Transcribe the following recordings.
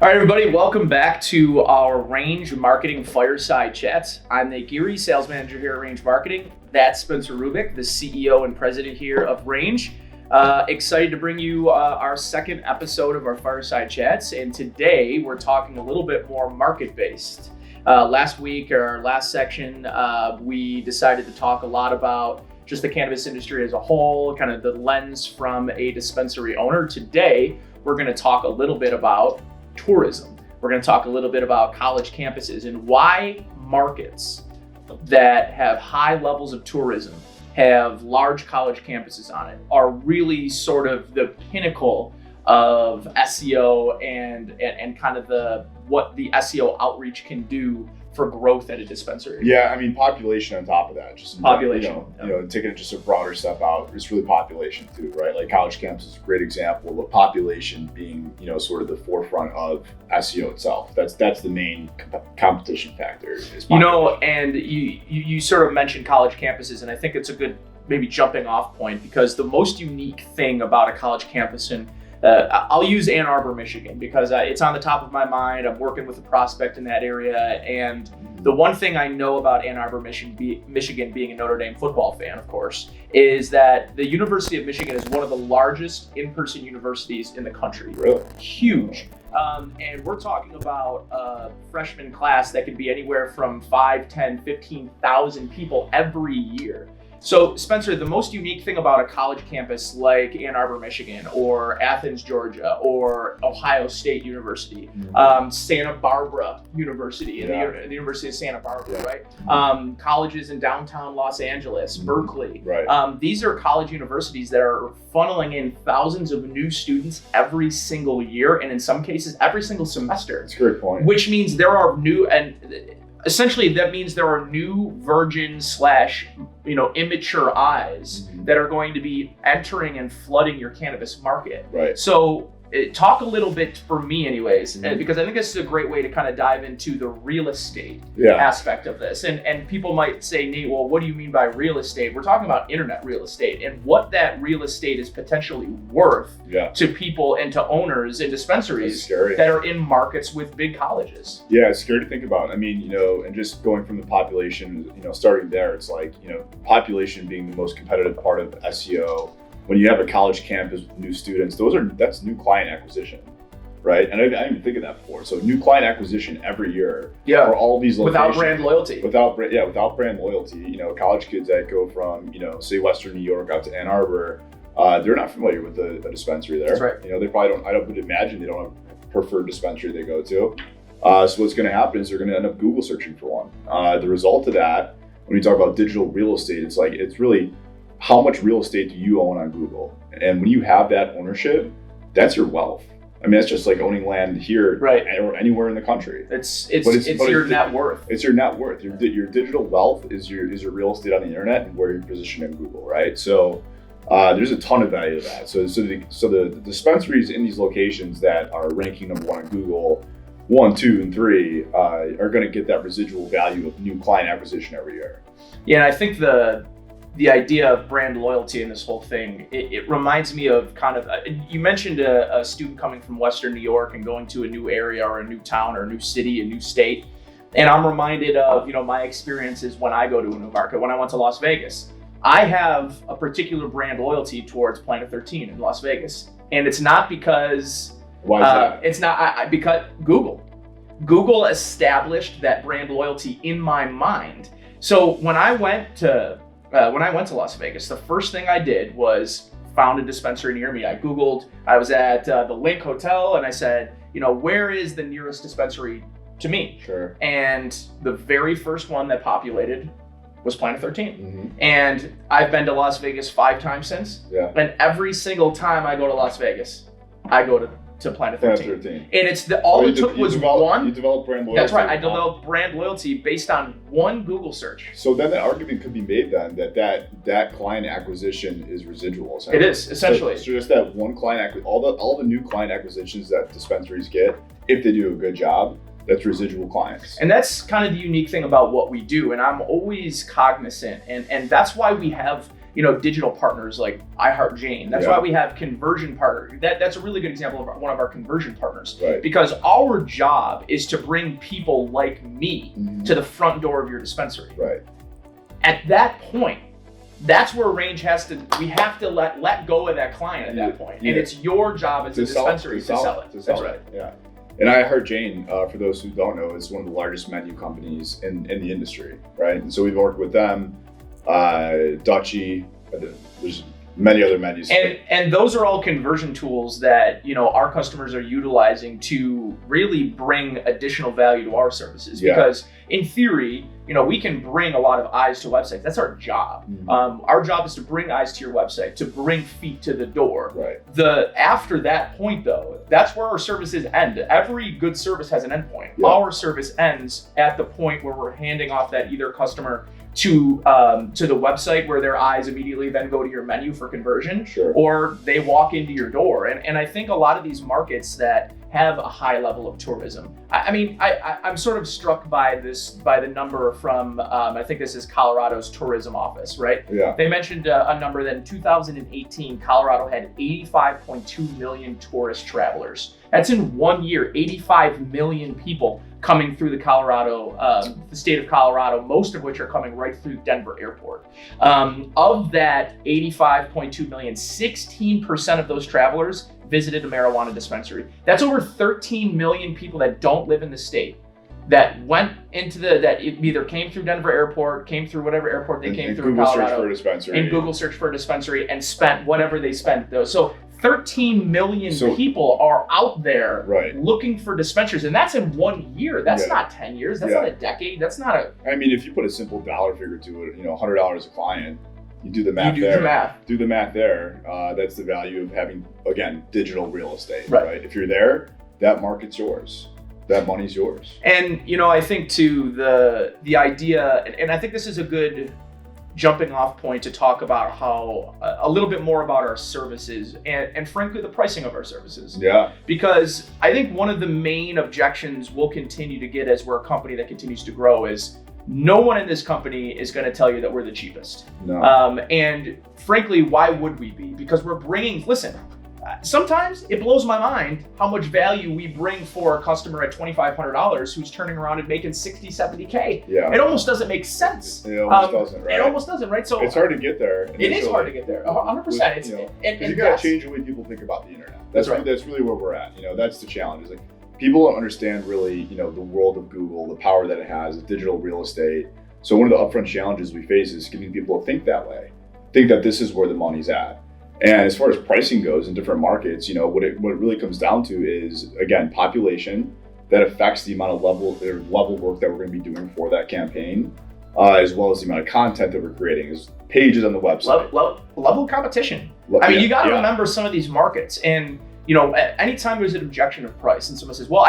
All right, everybody, welcome back to our Range Marketing Fireside Chats. I'm the Geary, sales manager here at Range Marketing. That's Spencer Rubeck, the CEO and president here of Range. Excited to bring you our second episode of our Fireside Chats, and today we're talking a little bit more market-based. Last week, or our last section, we decided to talk a lot about just the cannabis industry as a whole, kind of the lens from a dispensary owner. Today, we're going to talk a little bit about tourism. We're going to talk a little bit about college campuses and why markets that have high levels of tourism, have large college campuses on it, are really sort of the pinnacle of SEO and kind of what the SEO outreach can do for growth at a dispensary. Yeah, I mean, population on top of that. Just population. Taking it just a broader step out, it's really population too, right? Like college campus is a great example of population being, sort of the forefront of SEO itself. That's the main competition factor. And you sort of mentioned college campuses, and I think it's a good maybe jumping off point, because the most unique thing about a college campus, and I'll use Ann Arbor, Michigan, because it's on the top of my mind. I'm working with a prospect in that area, and the one thing I know about Ann Arbor, Michigan, being a Notre Dame football fan, of course, is that the University of Michigan is one of the largest in-person universities in the country. Really? Huge. And we're talking about a freshman class that could be anywhere from 5, 10, 15,000 people every year. So, Spencer, the most unique thing about a college campus like Ann Arbor, Michigan, or Athens, Georgia, or Ohio State University, Santa Barbara University, the University of Santa Barbara, right? Colleges in downtown Los Angeles, Berkeley. Right. These are college universities that are funneling in thousands of new students every single year, and in some cases, every single semester. That's a great point. Which means there are new, and essentially that means there are new virgin / immature eyes that are going to be entering and flooding your cannabis market. Right. So talk a little bit, for me anyways, because I think this is a great way to kind of dive into the real estate aspect of this. And people might say, Nate, well, what do you mean by real estate? We're talking about internet real estate and what that real estate is potentially worth to people and to owners and dispensaries that are in markets with big colleges. Yeah, it's scary to think about. I mean, and just going from the population, starting there, it's like, population being the most competitive part of SEO. When you have a college campus with new students, that's new client acquisition, right? And I didn't even think of that before. So new client acquisition every year for all these locations. Without brand loyalty. Without brand loyalty. College kids that go from, say Western New York out to Ann Arbor, they're not familiar with a dispensary there. That's right. They probably don't, I would imagine they don't have a preferred dispensary they go to. So what's gonna happen is they're gonna end up Google searching for one. The result of that, when we talk about digital real estate, it's really, how much real estate do you own on Google? And when you have that ownership, that's your wealth. I mean, that's just like owning land here, or anywhere in the country. It's your net worth. It's your net worth. Your digital wealth is your real estate on the internet and where you're positioned in Google, right? So there's a ton of value to that. So the dispensaries in these locations that are ranking number 1 on Google, 1, 2, and 3 are going to get that residual value of new client acquisition every year. Yeah, and I think the idea of brand loyalty in this whole thing, it reminds me of kind of, you mentioned a student coming from Western New York and going to a new area or a new town or a new city, a new state. And I'm reminded of, my experiences when I go to a new market. When I went to Las Vegas, I have a particular brand loyalty towards Planet 13 in Las Vegas. And it's not because, why is that? It's not, because Google established that brand loyalty in my mind. So when I went to Las Vegas, the first thing I did was found a dispensary near me. I Googled, I was at the Link Hotel, and I said, where is the nearest dispensary to me? Sure. And the very first one that populated was Planet 13. And I've been to Las Vegas 5 times since. Yeah. And every single time I go to Las Vegas, I go to Planet 13. And it's all it took was one. You developed brand loyalty. That's right. I developed brand loyalty based on one Google search. So then the argument could be made then that client acquisition is residual. It is, essentially. So just that one client, all the new client acquisitions that dispensaries get, if they do a good job, that's residual clients. And that's kind of the unique thing about what we do. And I'm always cognizant, and that's why we have digital partners like iHeartJane. That's why we have conversion partners. That's a really good example of one of our conversion partners, because our job is to bring people like me to the front door of your dispensary. Right. At that point, that's where Range we have to let go of that client at that point. And it's your job as a dispensary to sell it. That's right. Yeah. And iHeartJane, for those who don't know, is one of the largest menu companies in the industry, right? And so we've worked with them, Dutchie, there's many other menus. And those are all conversion tools that, our customers are utilizing to really bring additional value to our services. Because in theory, we can bring a lot of eyes to websites. That's our job. Our job is to bring eyes to your website, to bring feet to the door. Right. After that point though, that's where our services end. Every good service has an end point. Our service ends at the point where we're handing off that either customer to the website where their eyes immediately then go to your menu for conversion, or they walk into your door. And I think a lot of these markets that have a high level of tourism, I'm sort of struck by the number from, I think this is Colorado's tourism office, right? Yeah. They mentioned a number that in 2018, Colorado had 85.2 million tourist travelers. That's in 1 year, 85 million people coming through the state of Colorado, most of which are coming right through Denver Airport. Of that 85.2 million, 16% of those travelers visited a marijuana dispensary. That's over 13 million people that don't live in the state that went into that either came through Denver Airport, came through whatever airport they came through in Colorado, and Google search for a dispensary and spent whatever they spent those. So 13 million people are out there looking for dispensaries, and that's in 1 year. That's not 10 years. That's not a decade. That's not a. If you put a simple dollar figure to it, $100 a client, you do the math there. Do the math there. That's the value of having, again, digital real estate. Right. If you're there, that market's yours. That money's yours. And I think too the idea, and I think this is a good jumping off point to talk about how a little bit more about our services and frankly the pricing of our services. Yeah. Because I think one of the main objections we'll continue to get as we're a company that continues to grow is no one in this company is going to tell you that we're the cheapest. No. And frankly, why would we be? Because we're bringing, sometimes it blows my mind how much value we bring for a customer at $2,500 who's turning around and making 60, 70K. Yeah. It almost doesn't make sense. It almost doesn't, right? It almost doesn't, right? So it's hard to get there. It is hard to get there, 100%. You got to change the way people think about the internet. That's really where we're at. That's the challenge. Is people don't understand really, the world of Google, the power that it has, the digital real estate. So one of the upfront challenges we face is getting people to think that way, think that this is where the money's at. And as far as pricing goes in different markets, what it really comes down to is, again, population that affects the amount of level work that we're going to be doing for that campaign, as well as the amount of content that we're creating, is pages on the website. Level of competition. You got to remember some of these markets, and anytime there's an objection of price, and someone says, "Well,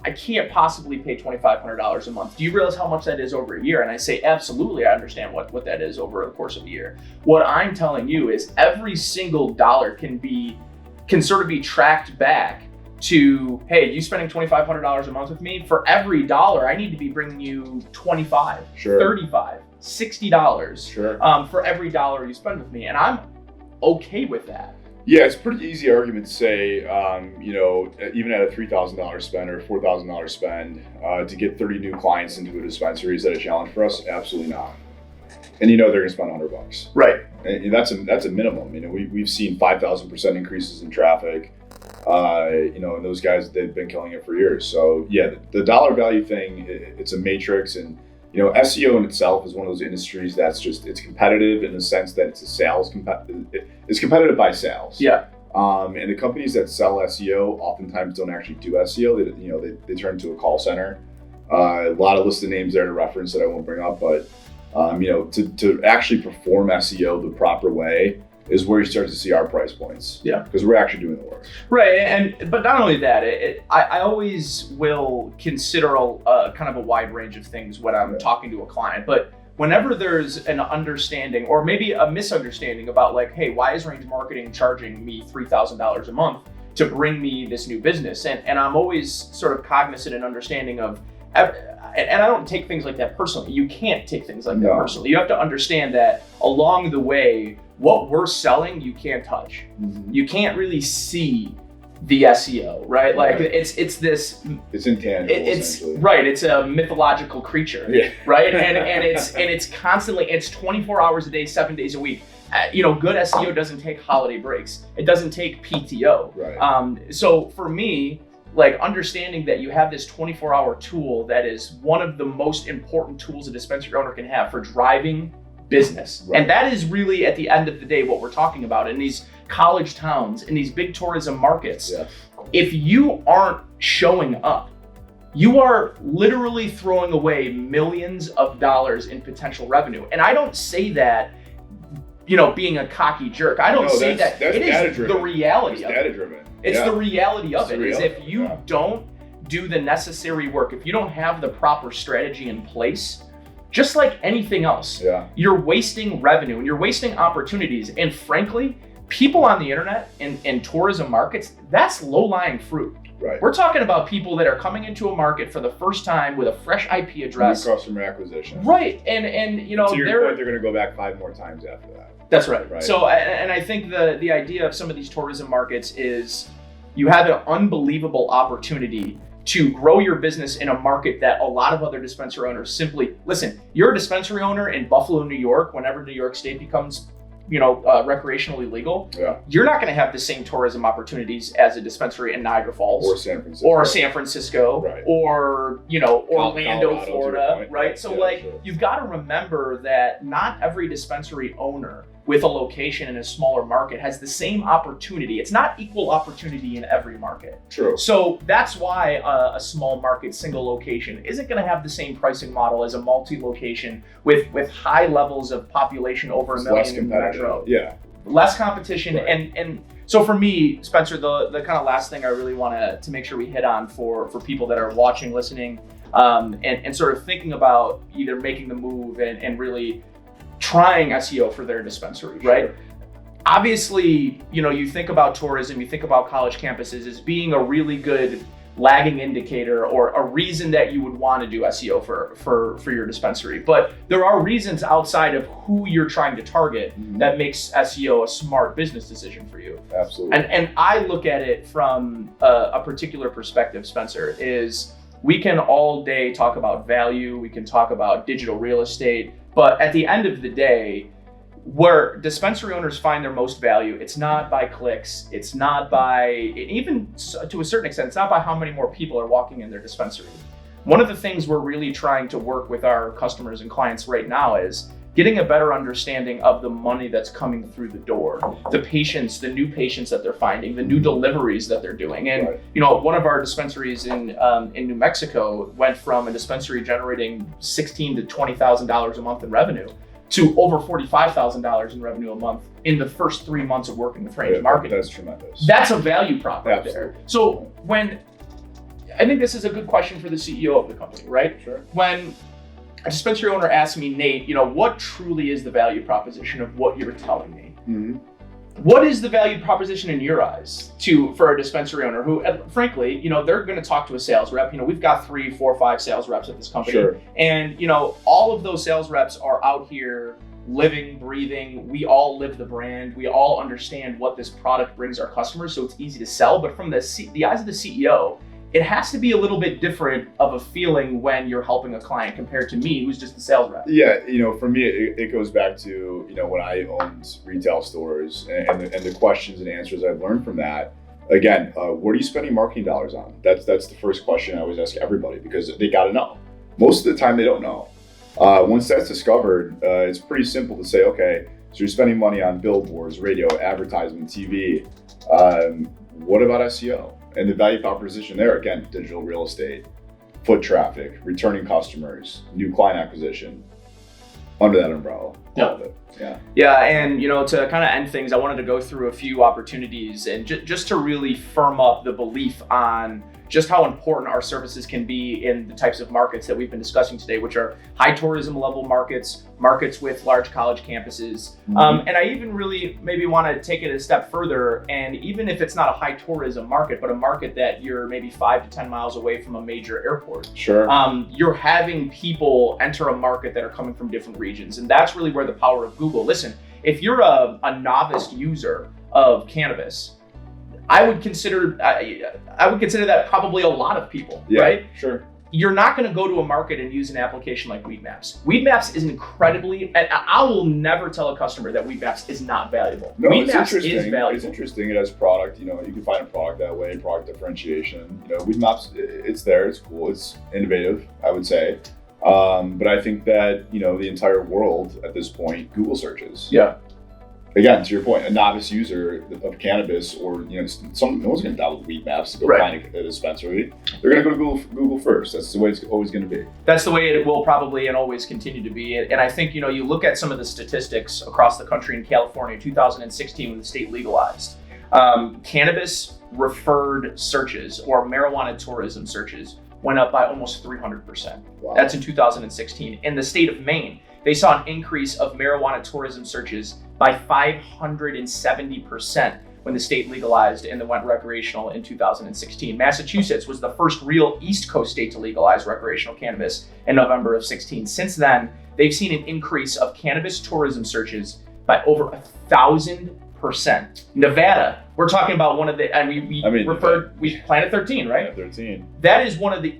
I can't possibly pay $2,500 a month. Do you realize how much that is over a year?" And I say, absolutely, I understand what that is over the course of a year. What I'm telling you is every single dollar can sort of be tracked back to, hey, you spending $2,500 a month with me? For every dollar, I need to be bringing you $25, $35, $60 for every dollar you spend with me. And I'm okay with that. Yeah, it's a pretty easy argument to say, even at a $3,000 spend or a $4,000 spend, to get 30 new clients into a dispensary, is that a challenge for us? Absolutely not. And they're going to spend $100. Right. And that's a minimum. We've seen 5,000% increases in traffic. And those guys, they've been killing it for years. So yeah, the dollar value thing, it's a matrix, and SEO in itself is one of those industries that's it's competitive in the sense that it's it's competitive by sales. Yeah. And the companies that sell SEO oftentimes don't actually do SEO. They turn to a call center. A lot of listed names there to reference that I won't bring up, but to actually perform SEO the proper way is where you start to see our price points. Yeah. Because we're actually doing the work. Right, but not only that, I always will consider a kind of a wide range of things when I'm talking to a client. But whenever there's an understanding or maybe a misunderstanding about hey, why is Range Marketing charging me $3,000 a month to bring me this new business? And I'm always sort of cognizant and understanding of and I don't take things like that personally. You can't take things like that personally. You have to understand that along the way, what we're selling, you can't touch. Mm-hmm. You can't really see the SEO, right? Like it's intangible. It's right. It's a mythological creature, right? And it's constantly. It's 24 hours a day, 7 days a week. Good SEO doesn't take holiday breaks. It doesn't take PTO. Right. So for me, like understanding that you have this 24-hour tool that is one of the most important tools a dispensary owner can have for driving business. Right. And that is really at the end of the day what we're talking about in these college towns, in these big tourism markets. Yeah. If you aren't showing up, you are literally throwing away millions of dollars in potential revenue. And I don't say that being a cocky jerk. I don't say that. That's it is the reality of it. Data-driven. It's the reality of it. Is if you Yeah. don't do the necessary work, if you don't have the proper strategy in place, just like anything else, you're wasting revenue and you're wasting opportunities. And frankly, people on the internet and tourism markets, that's low-lying fruit. Right. We're talking about people that are coming into a market for the first time with a fresh IP address. New customer acquisition. Right. And to your point, they're going to go back 5 more times after that. That's right. So, and I think the idea of some of these tourism markets is you have an unbelievable opportunity to grow your business in a market that a lot of other dispensary owners simply, listen, you're a dispensary owner in Buffalo, New York, whenever New York State becomes recreationally legal, you're not going to have the same tourism opportunities as a dispensary in Niagara Falls or San Francisco, right. Or Orlando, Colorado, Florida, right? So you've got to remember that not every dispensary owner with a location in a smaller market has the same opportunity. It's not equal opportunity in every market. True. So that's why a small market, single location isn't going to have the same pricing model as a multi-location with high levels of population over a million in the metro. Yeah. Less competition. Right. And so for me, Spencer, the kind of last thing I really want to make sure we hit on for people that are watching, listening, and sort of thinking about either making the move and really trying SEO for their dispensary, right? Sure. Obviously, you think about tourism, you think about college campuses as being a really good lagging indicator or a reason that you would want to do SEO for your dispensary. But there are reasons outside of who you're trying to target that makes SEO a smart business decision for you. Absolutely. And I look at it from a particular perspective, Spencer, is we can all day talk about value, we can talk about digital real estate, but at the end of the day, where dispensary owners find their most value, it's not by clicks, it's not by, even to a certain extent, it's not by how many more people are walking in their dispensary. One of the things we're really trying to work with our customers and clients right now is getting a better understanding of the money that's coming through the door, the patients, the new patients that they're finding, the new deliveries that they're doing. And one of our dispensaries in New Mexico went from a dispensary generating $16,000 to $20,000 a month in revenue to over $45,000 in revenue a month in the first 3 months of working with Range Marketing. That's tremendous. That's a value prop right there. So I think this is a good question for the CEO of the company, right? Sure. When a dispensary owner asks me, Nate, what truly is the value proposition of what you're telling me? Mm-hmm. What is the value proposition in your eyes for a dispensary owner who, frankly, they're going to talk to a sales rep. We've got 3, 4, 5 sales reps at this company. Sure. And, all of those sales reps are out here living, breathing. We all live the brand. We all understand what this product brings our customers, so it's easy to sell. But from the eyes of the CEO, it has to be a little bit different of a feeling when you're helping a client compared to me, who's just a sales rep. Yeah, for me, it goes back to, when I owned retail stores and the questions and answers I've learned from that. Again, what are you spending marketing dollars on? That's the first question I always ask everybody, because they got to know. Most of the time, they don't know. Once that's discovered, it's pretty simple to say, okay, so you're spending money on billboards, radio, advertisement, TV. What about SEO? And the value proposition there, again, digital real estate, foot traffic, returning customers, new client acquisition, under that umbrella, all of it. Yeah, and to kind of end things, I wanted to go through a few opportunities and just to really firm up the belief on just how important our services can be in the types of markets that we've been discussing today, which are high tourism level markets, markets with large college campuses. And I even really maybe want to take it a step further, and even if it's not a high tourism market, but a market that you're maybe 5 to 10 miles away from a major airport. Sure. You're having people enter a market that are coming from different regions. And that's really where the power of Google. Listen, if you're a novice user of cannabis, I would consider that probably a lot of people, right? Sure. You're not going to go to a market and use an application like Weed Maps. Weed Maps is incredibly, and I will never tell a customer that Weed Maps is not valuable. No, Weed it's Maps interesting. is valuable. It's interesting. It has product. You know, you can find a product that way, product differentiation. You know, Weed Maps, it's there. It's cool. It's innovative, I would say. But I think that, you know, the entire world at this point, Google searches. Yeah. Again, to your point, a novice user of cannabis, or no one's going to download Weed Maps to go find a dispensary. They're going to go to Google first. That's the way it's always going to be. That's the way it will probably and always continue to be. And I think, you know, you look at some of the statistics across the country. In California, 2016, when the state legalized, cannabis referred searches or marijuana tourism searches went up by almost 300%. Wow. That's in 2016. In the state of Maine, they saw an increase of marijuana tourism searches by 570% when the state legalized and then went recreational in 2016. Massachusetts was the first real East Coast state to legalize recreational cannabis in November of 16. Since then, they've seen an increase of cannabis tourism searches by over 1,000%. Nevada, we're talking about one of the, and we Planet 13, right? Planet 13. That is one of the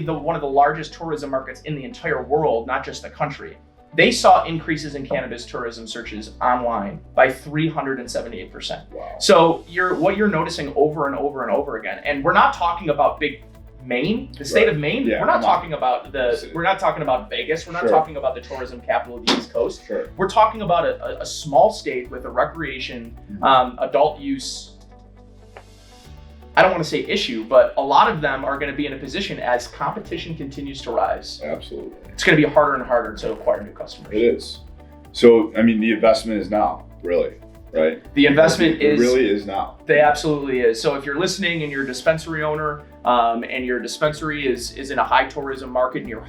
one of the largest tourism markets in the entire world, not just the country. They saw increases in cannabis tourism searches online by 378%. Wow. So what you're noticing over and over and over again, and we're not talking about big Maine, the state of Maine. Yeah, we're not talking about we're not talking about Vegas. We're not talking about the tourism capital of the East Coast. Sure. We're talking about a small state with a recreation, adult use. I don't want to say issue, but a lot of them are going to be in a position as competition continues to rise. Absolutely. It's going to be harder and harder to acquire new customers. It is. So, I mean, the investment is now, really, right? The investment it really is now. They absolutely is. So if you're listening and you're a dispensary owner, and your dispensary is in a high tourism market near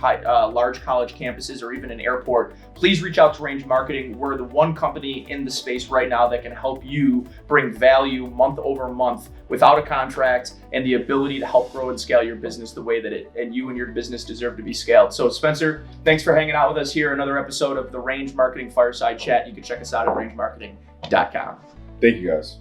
large college campuses or even an airport, please reach out to Range Marketing. We're the one company in the space right now that can help you bring value month over month without a contract and the ability to help grow and scale your business the way that you and your business deserve to be scaled. So Spencer, thanks for hanging out with us here. Another episode of the Range Marketing Fireside Chat. You can check us out at rangemarketing.com. Thank you, guys.